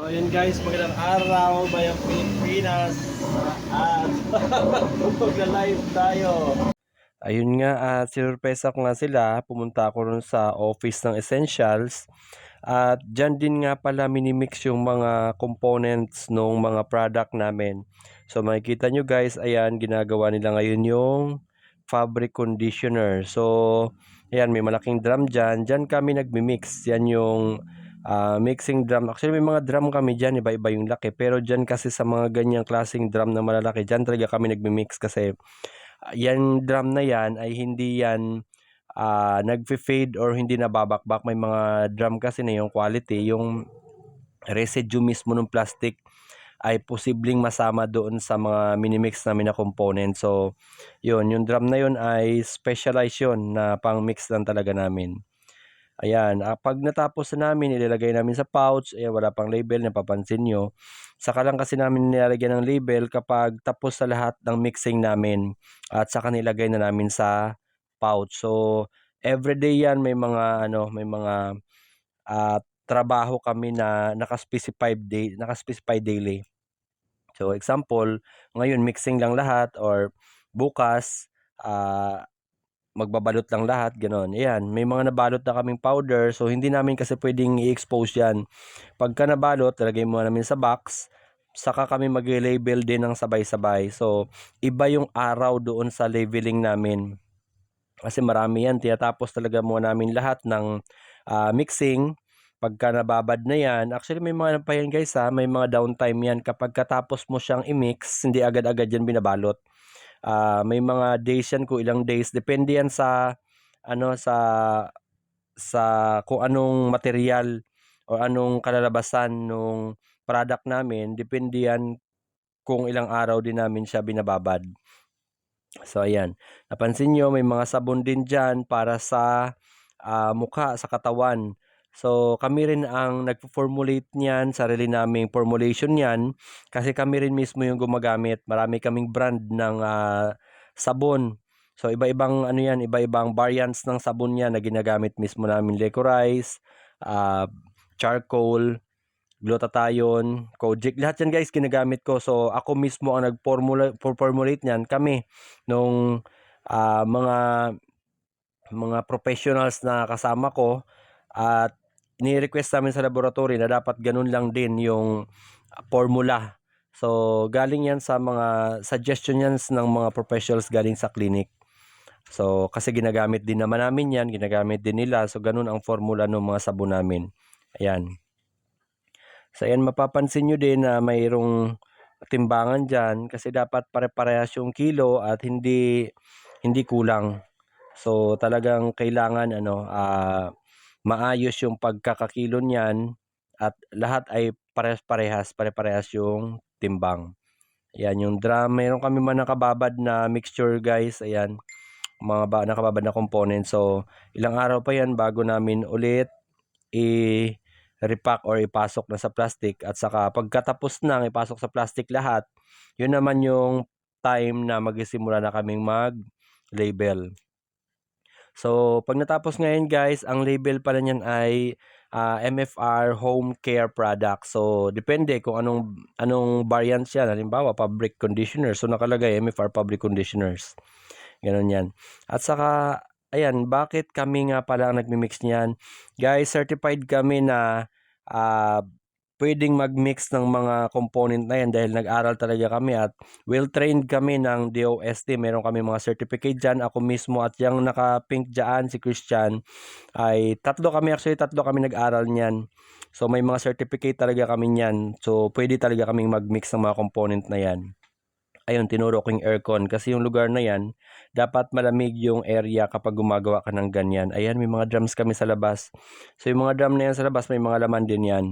So yun guys, magandang araw bayang Pilipinas at magla-live tayo. Ayun nga, sinurpresa ko nga sila, pumunta ako ron sa office ng Essentials at dyan din nga pala minimix yung mga components ng mga product namin. So makikita nyo guys, ayan, ginagawa nila ngayon yung fabric conditioner. So ayan, may malaking drum dyan, dyan kami nagmimix, yan yung mixing drum. Actually may mga drum kami dyan, iba-iba yung laki, pero dyan kasi sa mga ganyang klaseng drum na malalaki, dyan talaga kami nagmimix kasi yan drum na yan ay hindi yan nagfe-fade or hindi nababakbak. May mga drum kasi na yung quality, yung residue mismo ng plastic ay posibleng masama doon sa mga minimix namin na component. So yun, yung drum na yun ay specialized yun na pang mix lang talaga namin. Ayan, pag natapos na namin, ilalagay namin sa pouch. Ayan, wala pang label, napapansin nyo. Saka lang kasi namin nilalagyan ng label kapag tapos sa lahat ng mixing namin at saka nilagay na namin sa pouch. So, everyday yan may mga may mga trabaho kami na naka-specify daily. So, example, ngayon mixing lang lahat or bukas magbabalot lang lahat, gano'n. Ayan, may mga nabalot na kaming powder, so hindi namin kasi pwedeng i-expose yan. Pagka nabalot, lagay muna namin sa box, saka kami mag-label din ng sabay-sabay. So, iba yung araw doon sa labeling namin. Kasi marami yan, tinatapos talaga muna namin lahat ng mixing. Pagka nababad na yan, actually may mga pa yan guys may mga downtime yan. Kapag katapos mo siyang i-mix, hindi agad-agad yan binabalot. May mga days yan, kung ilang days, depende yan sa sa kung anong material o anong kalalabasan nung product namin, depende yan kung ilang araw din namin siya binababad. So ayan, napansin nyo may mga sabon din dyan para sa mukha, sa katawan. So kami rin ang nagpo-formulate niyan, sarili naming formulation niyan kasi kami rin mismo yung gumagamit. Marami kaming brand ng sabon. So iba-ibang yan, iba-ibang variants ng sabon niyan na ginagamit mismo namin. Licorice, charcoal, glutathione, kojic, lahat yan guys ginagamit ko. So ako mismo ang nag-formulate niyan. Kami nung mga professionals na kasama ko at ni-request namin sa laboratory na dapat ganun lang din yung formula. So galing yan sa mga suggestion yan ng mga professionals galing sa clinic. So kasi ginagamit din naman namin yan, ginagamit din nila. So ganun ang formula ng mga sabon namin. Ayan. So ayan, mapapansin nyo din na mayroong timbangan dyan kasi dapat pare-parehas yung kilo at hindi kulang. So talagang kailangan maayos yung pagkakakilo niyan at lahat ay pare-parehas yung timbang. Ayan, yung drum, mayroon kami man nakababad na mixture guys. Ayan, mga nakababad na components. So ilang araw pa yan bago namin ulit repack or ipasok na sa plastic, at saka pagkatapos nang ipasok sa plastic lahat, yun naman yung time na magsisimula na kaming mag-label. So, pag natapos ngayon guys, ang label pala niyan ay MFR Home Care Product. So, depende kung anong variant yan. Halimbawa, fabric conditioner. So, nakalagay MFR fabric conditioners. Ganun yan. At saka, ayan, bakit kami nga pala ang nagmi-mix niyan? Guys, certified kami na pwedeng mag-mix ng mga component na yan dahil nag-aral talaga kami at well-trained kami ng DOST. Meron kami mga certificate dyan. Ako mismo at yung naka-pink dyan, si Christian, ay tatlo kami nag-aral niyan. So may mga certificate talaga kami niyan. So pwede talaga kaming mag-mix ng mga component na yan. Ayun, tinuro ko yung aircon kasi yung lugar na yan, dapat malamig yung area kapag gumagawa ka ng ganyan. Ayan, may mga drums kami sa labas. So yung mga drum na yan sa labas, may mga laman din yan.